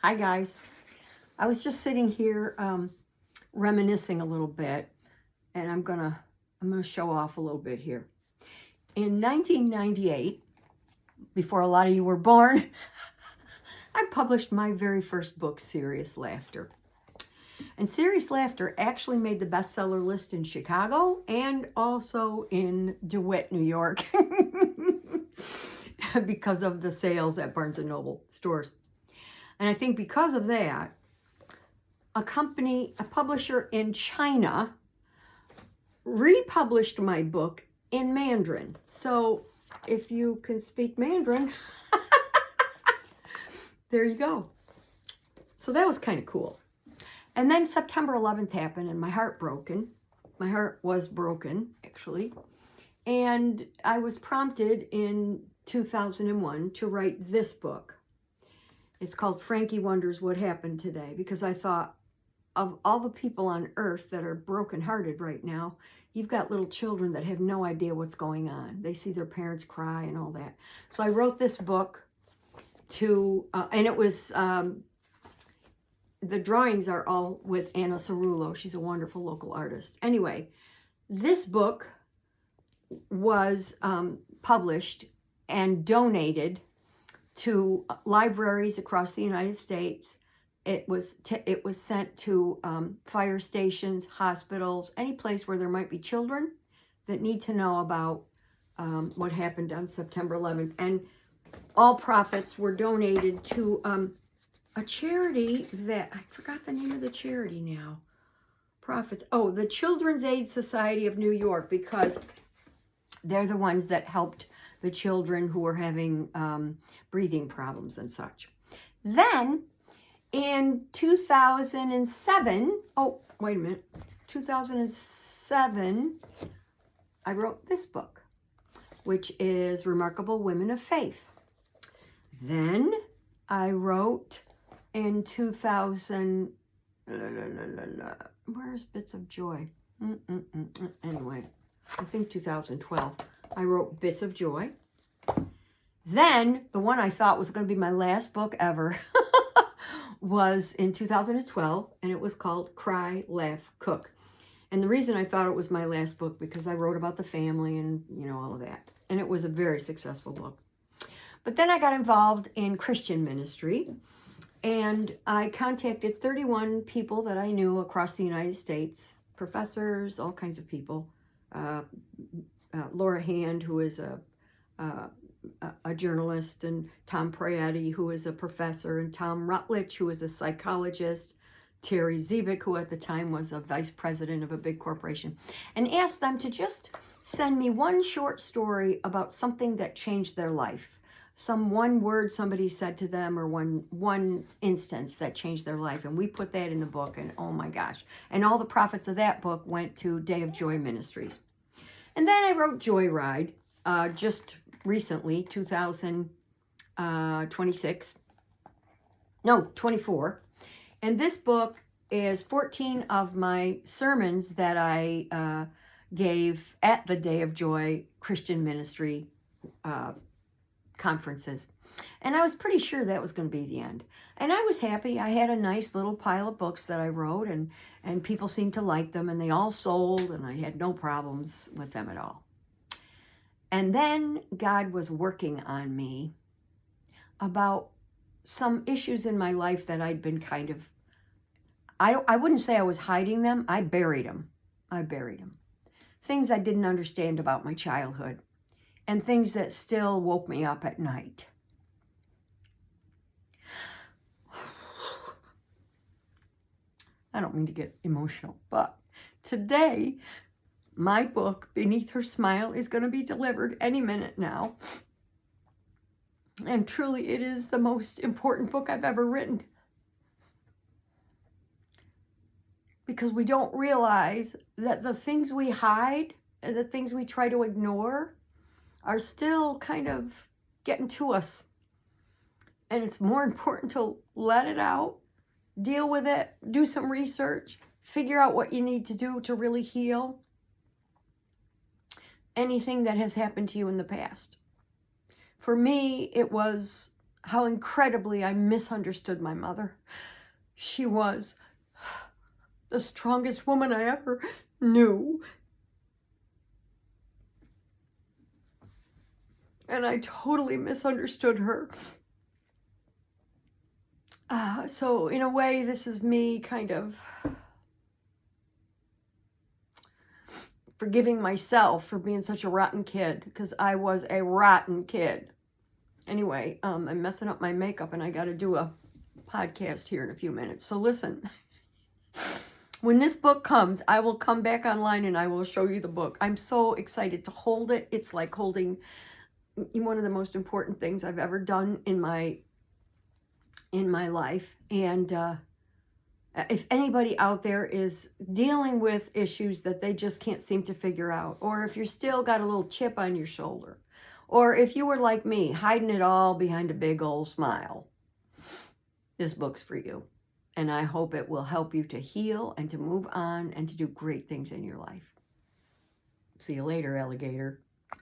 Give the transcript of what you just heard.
Hi guys. I was just sitting here reminiscing a little bit, and I'm gonna show off a little bit here. In 1998, before a lot of you were born, I published my very first book, Serious Laughter. And Serious Laughter actually made the bestseller list in Chicago and also in DeWitt, New York, because of the sales at Barnes & Noble stores. And I think because of that, a publisher in China, republished my book in Mandarin. So if you can speak Mandarin, there you go. So that was kind of cool. And then September 11th happened and my heart was broken, actually. And I was prompted in 2001 to write this book. It's called Frankie Wonders What Happened Today, because I thought, of all the people on earth that are brokenhearted right now, you've got little children that have no idea what's going on. They see their parents cry and all that. So I wrote this book and it was, the drawings are all with Anna Cerullo. She's a wonderful local artist. Anyway, this book was published and donated to libraries across the United States. It was sent to fire stations, hospitals, any place where there might be children that need to know about what happened on September 11th. And all profits were donated to a charity that, I forgot the name of the charity now. The Children's Aid Society of New York, because they're the ones that helped the children who were having breathing problems and such. Then in 2007, 2007, I wrote this book, which is Remarkable Women of Faith. Then I wrote in 2000, where's Bits of Joy? Anyway, I think 2012, I wrote Bits of Joy. Then the one I thought was going to be my last book ever was in 2012, and it was called Cry, Laugh, Cook. And the reason I thought it was my last book, because I wrote about the family and, all of that. And it was a very successful book. But then I got involved in Christian ministry, and I contacted 31 people that I knew across the United States, professors, all kinds of people. Laura Hand, who is a journalist, and Tom Prietti, who is a professor, and Tom Rutledge, who is a psychologist, Terry Zivik, who at the time was a vice president of a big corporation, and asked them to just send me one short story about something that changed their life. One word somebody said to them, or one instance that changed their life. And we put that in the book, and oh my gosh. And all the profits of that book went to Day of Joy Ministries. And then I wrote Joyride, just recently, 24. And this book is 14 of my sermons that I gave at the Day of Joy Christian Ministry conferences. And I was pretty sure that was going to be the end. And I was happy. I had a nice little pile of books that I wrote, and people seemed to like them, and they all sold, and I had no problems with them at all. And then God was working on me about some issues in my life that I'd been kind of, I wouldn't say I was hiding them. I buried them. Things I didn't understand about my childhood, and things that still woke me up at night. I don't mean to get emotional, but today, my book, Beneath Her Smile, is going to be delivered any minute now. And truly, it is the most important book I've ever written. Because we don't realize that the things we hide and the things we try to ignore are still kind of getting to us. And it's more important to let it out, deal with it, do some research, figure out what you need to do to really heal anything that has happened to you in the past. For me, it was how incredibly I misunderstood my mother. She was the strongest woman I ever knew. And I totally misunderstood her. So in a way, this is me kind of forgiving myself for being such a rotten kid, because I was a rotten kid. Anyway, I'm messing up my makeup and I got to do a podcast here in a few minutes. So listen, when this book comes, I will come back online and I will show you the book. I'm so excited to hold it. It's like holding one of the most important things I've ever done in my life. And if anybody out there is dealing with issues that they just can't seem to figure out, or if you're still got a little chip on your shoulder, or if you were like me, hiding it all behind a big old smile, this book's for you. And I hope it will help you to heal and to move on and to do great things in your life. See you later, alligator.